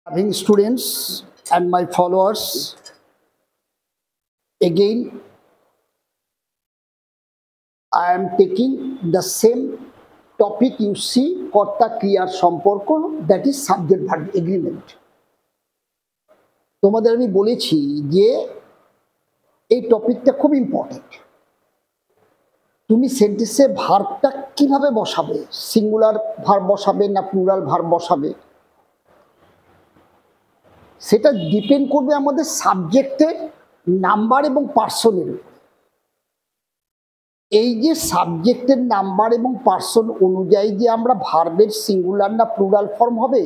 Having students and my followers, again I am taking the same topic you see, কর্তা ক্রিয়ার সম্পর্ক, that is subject verb agreement. তোমাদের আমি বলেছি যে এই টপিকটা খুব ইম্পর্টেন্ট। তুমি সেন্টেন্সে ভার্বটা কিভাবে বসাবে, সিঙ্গুলার ভার্ব বসাবে না প্লুরাল ভার্ব বসাবে, সেটা ডিপেন্ড করবে আমাদের সাবজেক্টের নাম্বার এবং পার্সনের উপর। এই যে সাবজেক্টের নাম্বার এবং পার্সন অনুযায়ী যে আমরা ভার্বের সিঙ্গুলার না প্লুরাল ফর্ম হবে,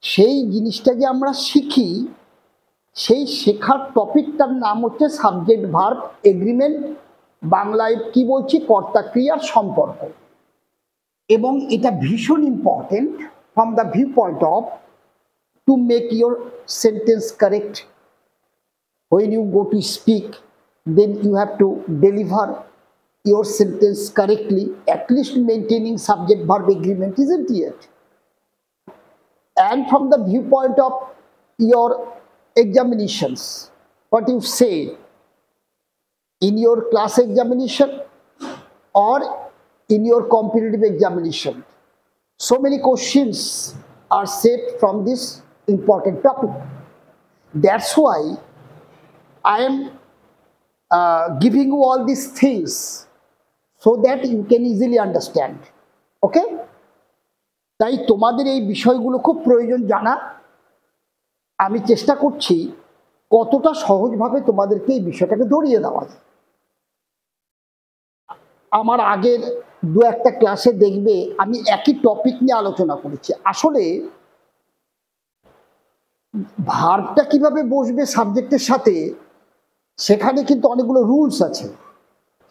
সেই জিনিসটা যে আমরা শিখি, সেই শেখার টপিকটার নাম হচ্ছে সাবজেক্ট ভার্ব এগ্রিমেন্ট, বাংলায় কি বলছি, কর্তা ক্রিয়ার সম্পর্ক। এবং এটা ভীষণ important from the view point of to make your sentence correct. When you go to speak, then you have to deliver your sentence correctly, at least maintaining subject verb agreement, isn't it? And from the viewpoint of your examinations, what you say in your class examination or in your competitive examination, so many questions are set from this important topic. That's why I am giving you all these things so that you can easily understand. Okay? তাই তোমাদের এই বিষয়গুলো খুব প্রয়োজন জানা। আমি চেষ্টা করছি কতটা সহজভাবে তোমাদেরকে এই বিষয়টাকে ধরিয়ে দেওয়া যায়। আমার আগের দু একটা ক্লাসে দেখবে আমি একই টপিক নিয়ে আলোচনা করেছি। আসলে ভার্বটা কিভাবে বসবে সাবজেক্টের সাথে, সেখানে কিন্তু অনেকগুলো রুলস আছে।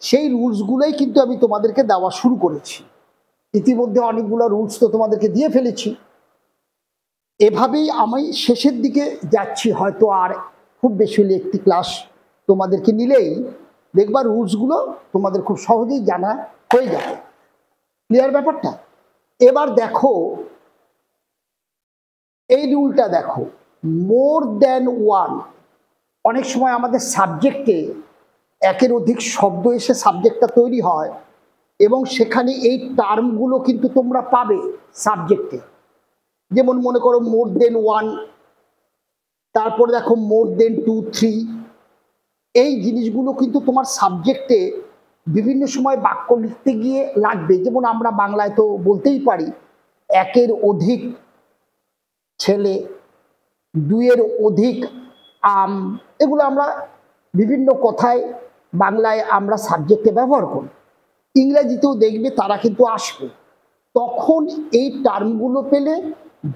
সেই রুলসগুলোই কিন্তু আমি তোমাদেরকে দেওয়া শুরু করেছি। ইতিমধ্যে অনেকগুলো রুলস তো তোমাদেরকে দিয়ে ফেলেছি। এভাবেই আমি শেষের দিকে যাচ্ছি, হয়তো আর খুব বেশি হলে একটি ক্লাস তোমাদেরকে নিলেই দেখবা রুলসগুলো তোমাদের খুব সহজেই জানা হয়ে যাবে। ক্লিয়ার ব্যাপারটা? এবার দেখো এই রুলটা, দেখো মোর দ্যান ওয়ান। অনেক সময় আমাদের সাবজেক্টে একের অধিক শব্দ এসে সাবজেক্টটা তৈরি হয় এবং সেখানে এই টার্মগুলো কিন্তু তোমরা পাবে সাবজেক্টে। যেমন মনে করো মোর দেন ওয়ান, তারপরে দেখো মোর দেন টু, থ্রি। এই জিনিসগুলো কিন্তু তোমার সাবজেক্টে বিভিন্ন সময় বাক্য লিখতে গিয়ে লাগবে। যেমন আমরা বাংলায় তো বলতেই পারি একের অধিক ছেলে, দুইয়ের অধিক আম। এগুলো আমরা বিভিন্ন কথায় বাংলায় আমরা সাবজেক্টে ব্যবহার করি। ইংরেজিতেও দেখবে তারা কিন্তু আসবে। তখন এই টার্মগুলো পেলে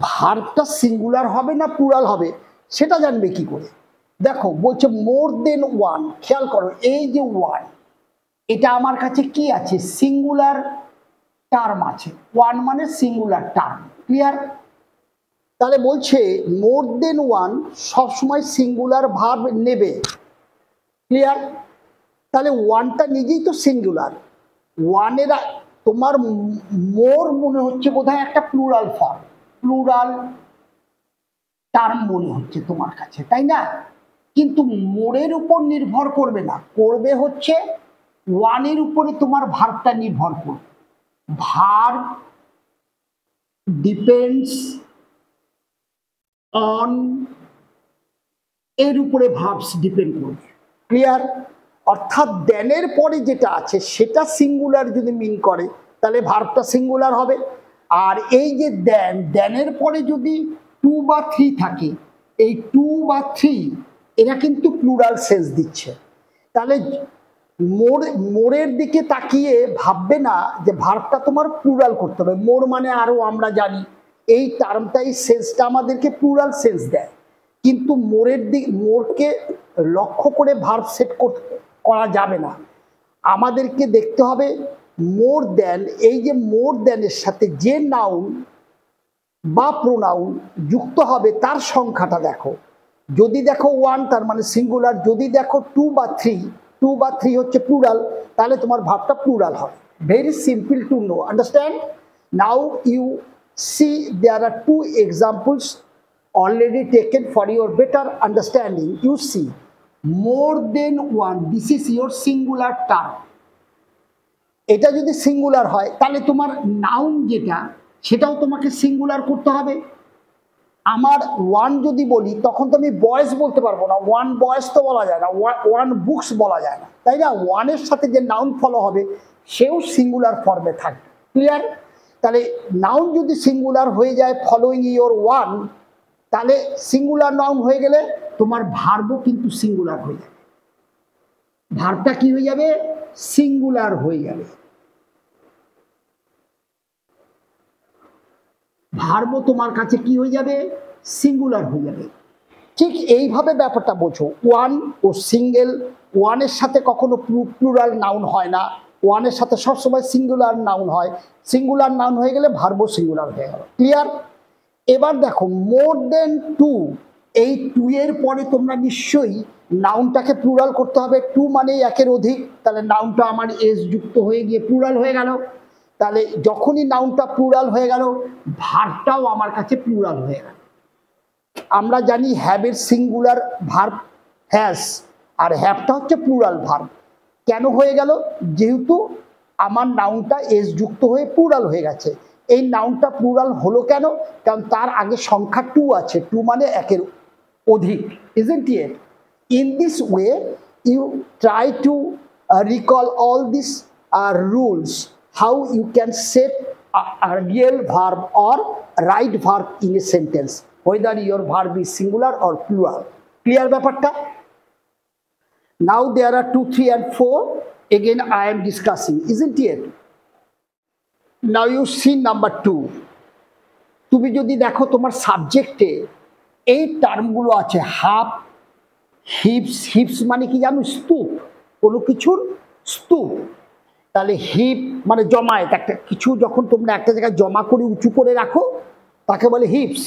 ভার্বটা সিঙ্গুলার হবে না প্লুরাল হবে সেটা জানবে কি করে? দেখো বলছে মোর দেন ওয়ান। খেয়াল করো, এই যে ওয়ান, এটা আমার কাছে কি আছে? সিঙ্গুলার টার্ম আছে। ওয়ান মানে সিঙ্গুলার টার্ম। ক্লিয়ার? তাহলে বলছে মোর দেন ওয়ান সবসময় সিঙ্গুলার ভার্ব নেবে। ক্লিয়ার? তাহলে ওয়ানটা নিজেই তো সিঙ্গুলার। ওয়ানের তোমার মোর মনে হচ্ছে বোধহয় একটা প্লুরাল ফর্ম, প্লুরাল টার্ম মনে হচ্ছে তোমার কাছে, তাই না? কিন্তু মোরের উপর নির্ভর করবে না, করবে হচ্ছে ওয়ানের উপরে তোমার ভার্বটা নির্ভর করবে। ভার্ব ডিপেন্ডস অন, এর উপরে ভার্বস ডিপেন্ড করবে। ক্লিয়ার? অর্থাৎ দেনের পরে যেটা আছে সেটা সিঙ্গুলার যদি মিন করে তাহলে ভার্বটা সিঙ্গুলার হবে। আর এই যে দেন, দেনের পরে যদি টু বা থ্রি থাকে, এই টু বা থ্রি এরা কিন্তু প্লুরাল সেন্স দিচ্ছে। তাহলে মোরের দিকে তাকিয়ে ভাববে না যে ভার্বটা তোমার প্লুরাল করতে হবে। মোর মানে আরো আমরা জানি এই টার্মটাই সেন্সটা আমাদেরকে প্লুরাল সেন্স দেয়, কিন্তু মোরের দিক মোরকে লক্ষ্য করে ভার্ব সেট করা যাবে না। আমাদেরকে দেখতে হবে মোর দেন। এই যে মোর দেনের সাথে যে নাউন বা প্রোনাউন যুক্ত হবে তার সংখ্যাটা দেখো। যদি দেখো ওয়ান তার মানে সিঙ্গুলার, যদি দেখো টু বা থ্রি, টু বা থ্রি হচ্ছে প্লুরাল, তাহলে তোমার ভার্বটা প্লুরাল হবে। Very simple to know, understand? Now you see there are two examples already taken for your better understanding. You see, more than one, this is your singular term. এটা যদি singular হয় তাহলে তোমার noun যেটা সেটাও তোমাকে singular করতে হবে। আমার ওয়ান যদি বলি তখন তো আমি বয়েস বলতে পারবো না, ওয়ান বয়েস তো বলা যায় না, ওয়ান বুকস বলা যায় না, তাই না? ওয়ানের সাথে যে নাউন ফলো হবে সেও সিঙ্গুলার ফর্মে থাকবে। ক্লিয়ার? তাহলে নাউন যদি সিঙ্গুলার হয়ে যায় ফলোইং ইয়োর ওয়ান, তাহলে সিঙ্গুলার নাউন হয়ে গেলে তোমার ভার্বও কিন্তু সিঙ্গুলার হয়ে যাবে। ভার্বটা কি হয়ে যাবে? সিঙ্গুলার হয়ে যাবে। ভার্বও তোমার কাছে কি হয়ে যাবে? সিঙ্গুলার হয়ে যাবে। ঠিক এইভাবে ব্যাপারটা বোঝো। ওয়ান ও সিঙ্গেল, ওয়ানের সাথে কখনো প্লুরাল নাউন হয় না, ওয়ানের সাথে সবসময় সিঙ্গুলার নাউন হয়। সিঙ্গুলার নাউন হয়ে গেলে ভার্বও সিঙ্গুলার হয়ে গেল। ক্লিয়ার? এবার দেখো মোর দেন টু, এই টু এর পরে তোমরা নিশ্চয়ই নাউনটাকে প্লুরাল করতে হবে। টু মানে একের অধিক, তাহলে নাউনটা আমার এস যুক্ত হয়ে গিয়ে প্লুরাল হয়ে গেল। তাহলে যখনই নাউনটা প্লুরাল হয়ে গেল ভার্বটাও আমার কাছে প্লুরাল হয়ে গেল। আমরা জানি হ্যাভের সিঙ্গুলার ভার্ব হ্যাজ, আর হ্যাভটা হচ্ছে প্লুরাল ভার্ব। কেন হয়ে গেল? যেহেতু আমার নাউনটা এস যুক্ত হয়ে প্লুরাল হয়ে গেছে। এই নাউনটা প্লুরাল হলো কেন? কারণ তার আগে সংখ্যা টু আছে, টু মানে একের অধিক, isn't it? In this way you try to recall all these rules, how you can set a real verb or right verb in a sentence, whether your verb is singular or plural. Clear ব্যাপারটা? Now there are 2, 3 and 4 again I am discussing, isn't it? Now you see number 2. তুমি যদি দেখো তোমার সাবজেক্টে এই টার্মগুলো আছে, half, হিপস। হিপস মানে কি জানো? স্তূপ, কোনো কিছুর স্তূপ। তাহলে হিপ মানে জমায়েত, একটা কিছু যখন তোমরা একটা জায়গায় জমা করে উঁচু করে রাখো তাকে বলে heaps.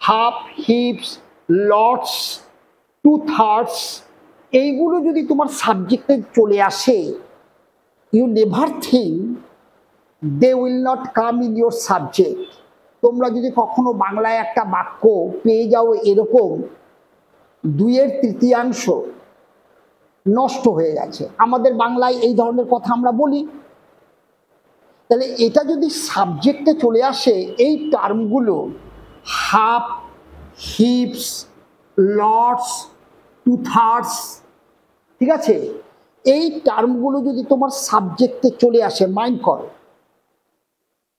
Half, heaps, lots, two thirds, এইগুলো যদি তোমার সাবজেক্টে চলে আসে, you never think they will not come in your subject. তোমরা যদি কখনো বাংলায় একটা বাক্য পেয়ে যাও এরকম 2/3 নষ্ট হয়ে গেছে, আমাদের বাংলায় এই ধরনের কথা আমরা বলি, তাহলে এটা যদি সাবজেক্টে চলে আসে এই টার্মগুলো half, heaps, lots, two thirds, ঠিক আছে, এই টার্মগুলো যদি তোমার সাবজেক্টে চলে আসে, মাইন্ড করো।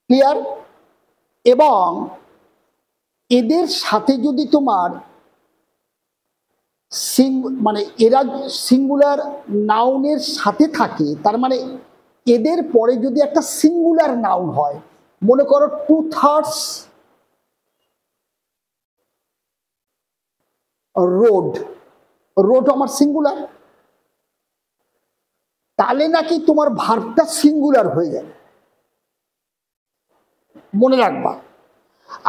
ক্লিয়ার? এবং এদের সাথে যদি তোমার মানে এরা সিঙ্গুলার নাউনের সাথে থাকে, তার মানে এদের পরে যদি একটা সিঙ্গুলার নাউন হয়, মনে করো টু থার্ডস রোড, রোড আমার সিঙ্গুলার, তাহলে নাকি তোমার ভার্বটা সিঙ্গুলার হয়ে যাবে, মনে রাখবা।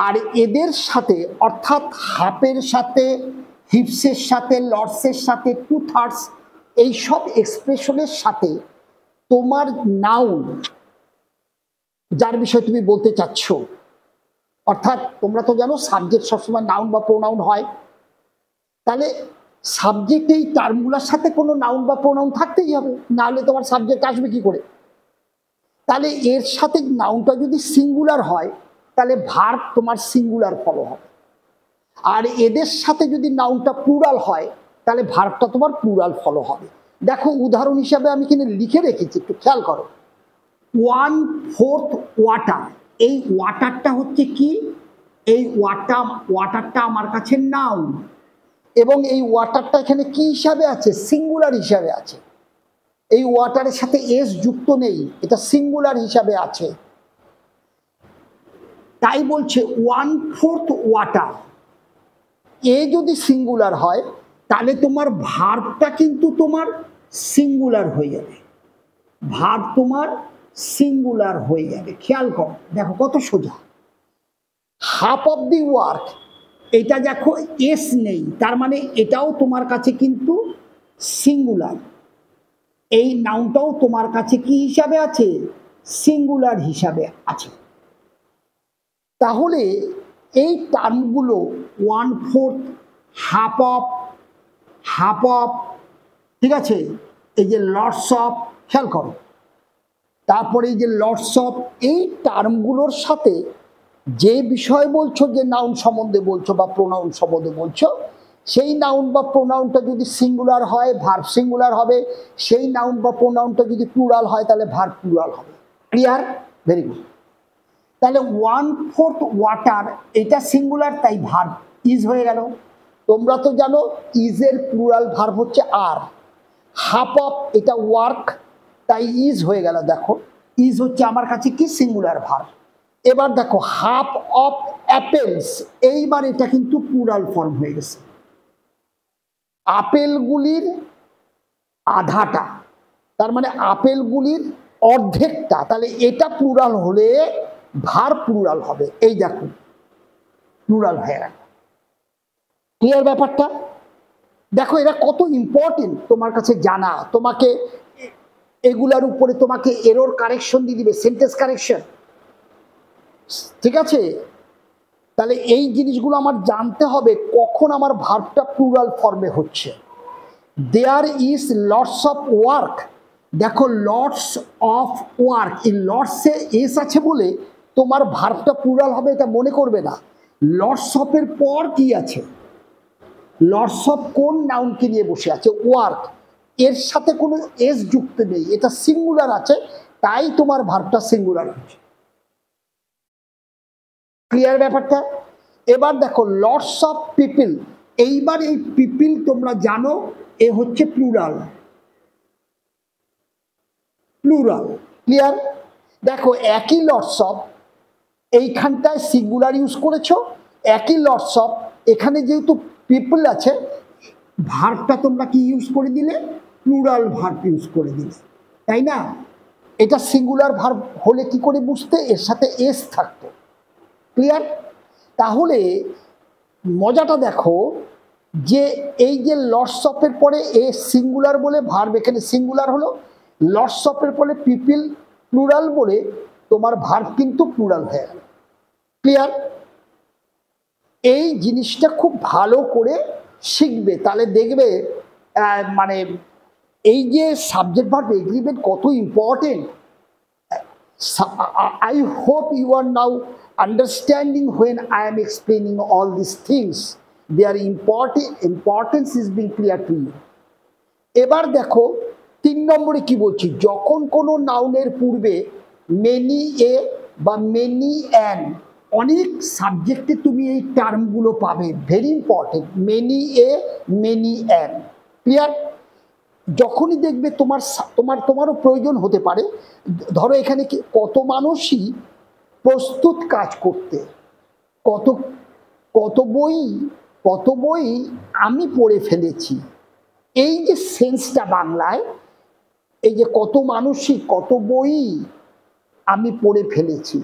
আর এদের সাথে অর্থাৎ হাফের সাথে, হিপসের সাথে, লর্ডসের সাথে, টু থার্ডস, এইসব এক্সপ্রেশনের সাথে তোমার নাউন যার বিষয়ে তুমি বলতে চাচ্ছ, অর্থাৎ তোমরা তো জানো সাবজেক্ট সবসময় নাউন বা প্রোনাউন হয়, তাহলে সাবজেক্ট এই টার্মগুলোর সাথে কোনো নাউন বা প্রোনাউন থাকতেই হবে, নাহলে তোমার সাবজেক্ট আসবে কি করে? তাহলে এর সাথে নাউনটা যদি সিঙ্গুলার হয় তাহলে ভার্ব তোমার সিঙ্গুলার ফলো হবে, আর এদের সাথে যদি নাউনটা প্লুরাল হয় তাহলে ভার্বটা তোমার প্লুরাল ফলো হবে। দেখো উদাহরণ হিসাবে আমি কিন্তু লিখে রেখেছি, একটু খেয়াল করো। 1/4 ওয়াটার, এই ওয়াটারটা হচ্ছে কি? এই ওয়াটারটা আমার কাছে নাউন, এবং এই ওয়াটারটা এখানে কি হিসাবে আছে? সিঙ্গুলার হিসাবে আছে। এই ওয়াটারের সাথে এস যুক্ত নেই, এটা সিঙ্গুলার হিসাবে আছে। তাই বলছে 1/4 ওয়াটার, এ যদি সিঙ্গুলার হয় তাহলে তোমার ভার্বটা কিন্তু তোমার সিঙ্গুলার হয়ে যাবে, ভার্ব তোমার সিঙ্গুলার হয়ে যাবে। খেয়াল করো, দেখো কত সোজা। হাফ অফ দি ওয়ার্ক, এটা দেখো এস নেই, তার মানে এটাও তোমার কাছে কিন্তু সিঙ্গুলার, এই নাউনটাও তোমার কাছে কি হিসাবে আছে? সিঙ্গুলার হিসাবে আছে। তাহলে এই টার্মগুলো 1/4, হাফ অফ, ঠিক আছে, এই যে লটস অফ, খেয়াল করো, তারপরে এই যে লটস অফ, এই টার্মগুলোর সাথে যে বিষয় বলছো, যে নাউন সম্বন্ধে বলছো বা প্রোনাউন সম্বন্ধে বলছো, সেই নাউন বা প্রোনাউনটা যদি সিঙ্গুলার হয় ভার্ব সিঙ্গুলার হবে, সেই নাউন বা প্রোনাউনটা যদি প্লুরাল হয় তাহলে ভার্ব প্লুরাল হবে। ক্লিয়ার? Very good. তাহলে 1/4 ওয়াটার এটা সিঙ্গুলার, তাই ভার্ব ইজ হয়ে গেল। তোমরা তো জানো ইজের প্লুরাল ভার্ব হচ্ছে আর। হাফ অফ এটা ওয়ার্ক, তাই ইজ হয়ে গেল। দেখো ইজ হচ্ছে আমার কাছে কি সিঙ্গুলার ভার্ব। এবার দেখো হাফ অফ অ্যাপেলস, এইবার এটা কিন্তু প্লুরাল ফর্ম হয়ে গেছে। আপেলগুলির আধাটা, তার মানে আপেলগুলির অর্ধেকটা, তাহলে এটা প্লুরাল হলে ভার্ব প্লুরাল হবে। এই দেখো প্লুরাল হয়ে গেল। ক্লিয়ার ব্যাপারটা? দেখো এরা কত ইম্পর্টেন্ট তোমার কাছে জানা। তোমাকে এগুলার উপরে তোমাকে এরর কারেকশন দিয়ে দিবে, সেন্টেন্স কারেকশন, ঠিক আছে? তাহলে এই জিনিসগুলো আমার জানতে হবে কখন আমার ভার্বটা প্লুরাল ফর্মে হচ্ছে। There is lots of work, দেখো লটস অফ ওয়ার্ক, এই লটসে এস আছে বলে তোমার ভার্বটা প্লুরাল হবে এটা মনে করবে না। লটস অফের পর কি আছে? লটস অফ কোন নাউনকে নিয়ে বসে আছে? ওয়ার্ক, এর সাথে কোনো এস যুক্ত নেই, এটা সিঙ্গুলার আছে, তাই তোমার ভার্বটা সিঙ্গুলার হচ্ছে। ক্লিয়ার ব্যাপারটা? এবার দেখো লটস অফ পিপল, এইবার এই পিপল তোমরা জানো এ হচ্ছে প্লুরাল। Plural clear? দেখো একই লটস অফ, এইখানটায় সিঙ্গুলার ইউজ করেছো, একই লটস অফ, এখানে যেহেতু পিপল আছে ভার্বটা তোমরা কি ইউজ করে দিলে? প্লুরাল ভার্ব ইউজ করে দিলে, তাই না? এটা সিঙ্গুলার ভার্ব হলে কি করে বুঝতে? এর সাথে এস থাকতো। ক্লিয়ার? তাহলে মজাটা দেখো যে এই যে লটস অফের পরে এ সিঙ্গুলার বলে ভার্ব এখানে সিঙ্গুলার হলো, লটস অফের পরে পিপল প্লুরাল বলে তোমার ভার্ব কিন্তু প্লুরাল হয়ে গেল। ক্লিয়ার? এই জিনিসটা খুব ভালো করে শিখবে, তাহলে দেখবে মানে এই যে সাবজেক্ট ভার্ব এগ্রিমেন্ট কত important. I hope you are now understanding when I am explaining all these things. Their importance is being clear to you. এবার দেখো 3 নম্বরে কি বলছি, যখন কোনো নাউনের পূর্বে মেনি এ বা মেনি অ্যান, অনেক সাবজেক্টে তুমি এই টার্মগুলো পাবে, very important, many a many an. Clear? যখনই দেখবে তোমারও প্রয়োজন হতে পারে, ধরো এখানে কত মানুষই প্রস্তুত কাজ করতে, কত বই আমি পড়ে ফেলেছি, এই যে সেন্সটা বাংলায়, এই যে কত মানুষই কত বই আমি পড়ে ফেলেছি,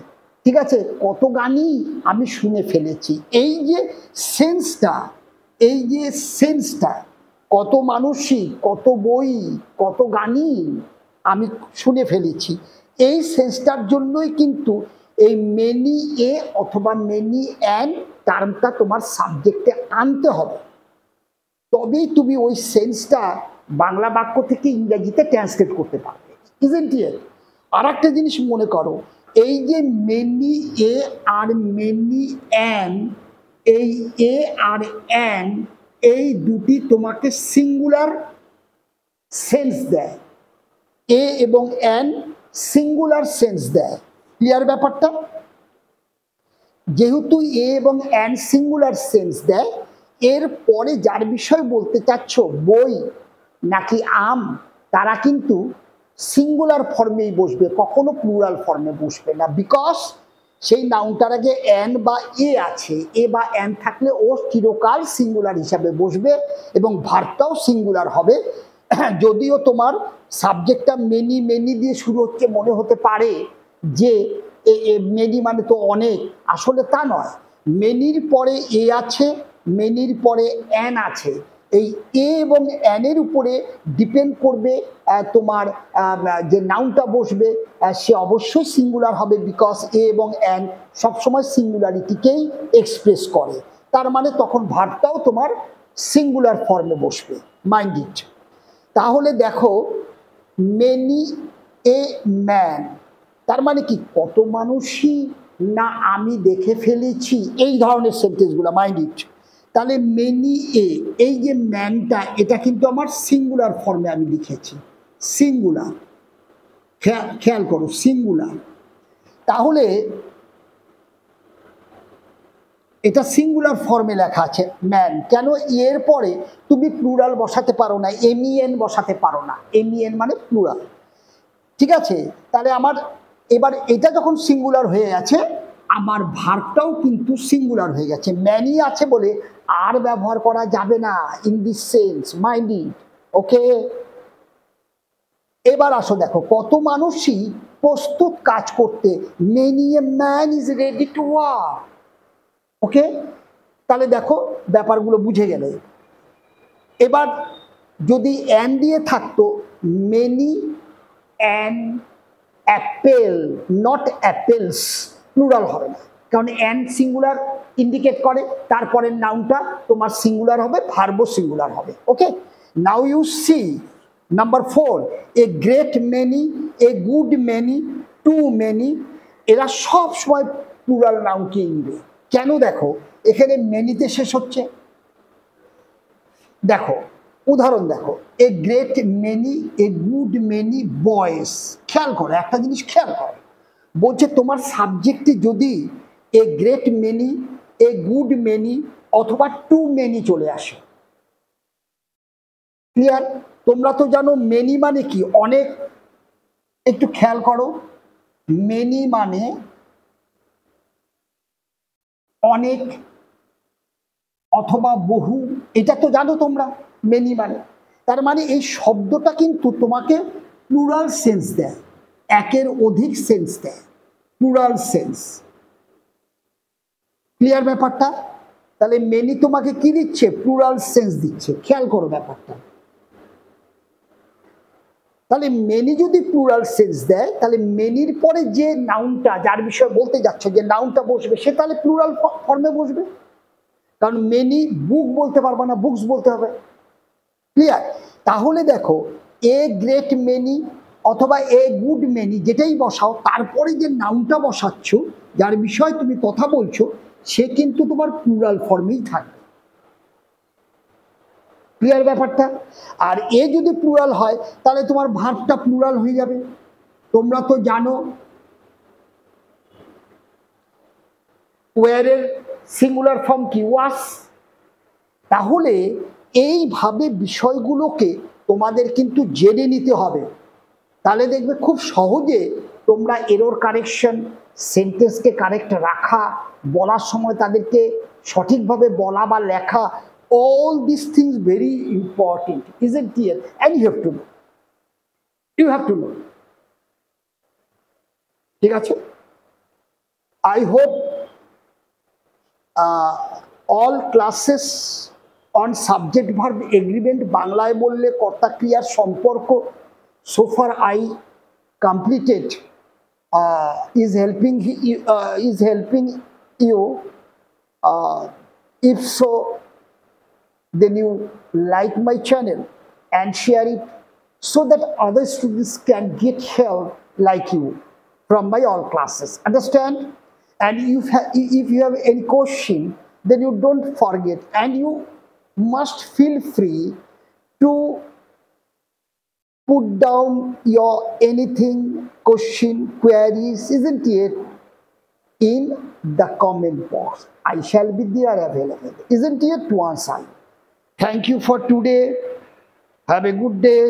ঠিক আছে, কত গানই আমি শুনে ফেলেছি, এই যে সেন্সটা কত মানুষই কত বই কত গানই আমি শুনে ফেলেছি, এই সেন্সটার জন্যই কিন্তু এই মেনি এ অথবা মেনি অ্যান টার্মটা তোমার সাবজেক্টে আনতে হবে, তবেই তুমি ওই সেন্সটা বাংলা বাক্য থেকে ইংরেজিতে ট্রান্সলেট করতে পারবে। Isn't it? আর একটা জিনিস মনে করো, এই যে many a are many an, এই এ আর অ্যান এই দুটি তোমাকে সিঙ্গুলার সেন্স দেয়, এ এবং অ্যান সিঙ্গুলার সেন্স দেয়। ক্লিয়ার ব্যাপারটা? যেহেতু এ এবং অ্যান সিঙ্গুলার সেন্স দেয়, এর পরে যার বিষয় বলতে চাচ্ছ বই নাকি আম, তারা কিন্তু সিঙ্গুলার ফর্মেই বসবে, কখনো প্লুরাল ফর্মে বসবে না, বিকজ সেই নাউনটার আগে অ্যান বা এ আছে, এ বা অ্যান থাকলে ও চিরকাল সিঙ্গুলার হিসাবে বসবে এবং ভার্বটাও সিঙ্গুলার হবে। যদিও তোমার সাবজেক্টটা মেনি দিয়ে শুরু হচ্ছে, মনে হতে পারে যে মেনি মানে তো অনেক, আসলে তা নয়। মেনির পরে এ আছে, মেনির পরে অ্যান আছে, এই এ এবং এন এর উপরে ডিপেন্ড করবে তোমার যে নাউনটা বসবে সে অবশ্যই সিঙ্গুলার হবে, বিকজ এ এবং এন সবসময় সিঙ্গুলারিটিকেই এক্সপ্রেস করে। তার মানে তখন ভার্বটাও তোমার সিঙ্গুলার ফর্মে বসবে, মাইন্ড ইট। তাহলে দেখো মেনি এ ম্যান, তার মানে কি কত মানুষই না আমি দেখে ফেলেছি, এই ধরনের সেন্টেন্সগুলো, মাইন্ড ইট। তাহলে মেনি এ, এই যে ম্যানটা এটা কিন্তু আমার সিঙ্গুলার ফর্মে আমি লিখেছি, সিঙ্গুলার, খেয়াল করো সিঙ্গুলার। তাহলে এটা সিঙ্গুলার ফর্মে লেখা আছে ম্যান, কেন এর পরে তুমি প্লুরাল বসাতে পারো না, এমইএন বসাতে পারো না, এমইএন মানে প্লুরাল, ঠিক আছে। তাহলে আমার এবার এটা যখন সিঙ্গুলার হয়ে গেছে আমার ভার্বটাও কিন্তু সিঙ্গুলার হয়ে গেছে, ম্যানি আছে বলে আর ব্যবহার করা যাবে না in this sense, mind it, okay. এবার আসো দেখো কত মানুষই প্রস্তুত কাজ করতে, many a man is ready to work, okay. তাহলে দেখো ব্যাপারগুলো বুঝে গেলে। এবার যদি অ্যান দিয়ে থাকতো many an Apple, not apples, plural হবে না, কারণ অ্যান সিঙ্গুলার ইন্ডিকেট করে, তারপরে নাউনটা তোমার সিঙ্গুলার হবে, ভার্বও সিঙ্গুলার হবে, okay. Now you see number 4, a great many, a good many, too many, এরা সব সময় প্লুরাল নাউনকে নিবে। কেন? দেখো এখানে মেনিতে শেষ হচ্ছে, দেখো উদাহরণ দেখো, এ great many, a good many বয়েস, খেয়াল করো একটা জিনিস, খেয়াল করো, বলছে তোমার সাবজেক্টে যদি এ great many, a good many অথবা টু মেনি চলে আসে, ক্লিয়ার? তোমরা তো জানো মেনি মানে কি, অনেক, একটু খেয়াল করো, মেনি মানে অনেক অথবা বহু, এটা তো জানো তোমরা মেনি মানে। তার মানে এই শব্দটা কিন্তু তোমাকে প্লুরাল সেন্স দেয়, একের অধিক সেন্স দেয়, প্লুরাল সেন্স, ক্লিয়ার ব্যাপারটা? তাহলে মেনি তোমাকে কি দিচ্ছে? প্লুরাল সেন্স দিচ্ছে, খেয়াল করো ব্যাপারটা। তাহলে মেনি যদি প্লুরাল সেন্স দেয় তাহলে মেনির পরে যে নাউনটা, যার বিষয়ে বলতে যাচ্ছ, যে নাউনটা বসবে সে তাহলে প্লুরাল ফর্মে বসবে, কারণ মেনি বুক বলতে পারবে না, বুকস বলতে হবে, ক্লিয়ার? তাহলে দেখো এ গ্রেট মেনি অথবা এ গুড মেনি যেটাই বসাও, তারপরে যে নাউনটা বসাচ্ছ, যার বিষয়ে তুমি কথা বলছো, সে কিন্তু তোমার প্লুরাল ফর্মেই থাকবে, ক্লিয়ার ব্যাপারটা? আর এ যদি প্লুরাল হয় তাহলে তোমার ভার্বটা প্লুরাল হয়ে যাবে। তোমরা তো জানো ওয়ারের সিঙ্গুলার ফর্ম কি? ওয়াস। তাহলে এইভাবে বিষয়গুলোকে তোমাদের কিন্তু জেনে নিতে হবে, তাহলে দেখবে খুব সহজে তোমরা এরর কারেকশন, সেন্টেন্সকে কারেক্ট রাখা, বলার সময় তাদেরকে সঠিকভাবে বলা বা লেখা, all these things very important, isn't it? And you have to know, you have to know, ঠিক আছে? I hope all classes on subject verb agreement, বাংলায় বললে কর্তা ক্রিয়ার সম্পর্ক, so far I completed, is helping you. If so, then you like my channel and share it so that other students can get help like you from my all classes, understand? And if you have any question, then you don't forget, and you must feel free to put down your anything, question, queries, isn't it, in the comment box. I shall be there available, isn't it, to answer. Thank you for today. Have a good day.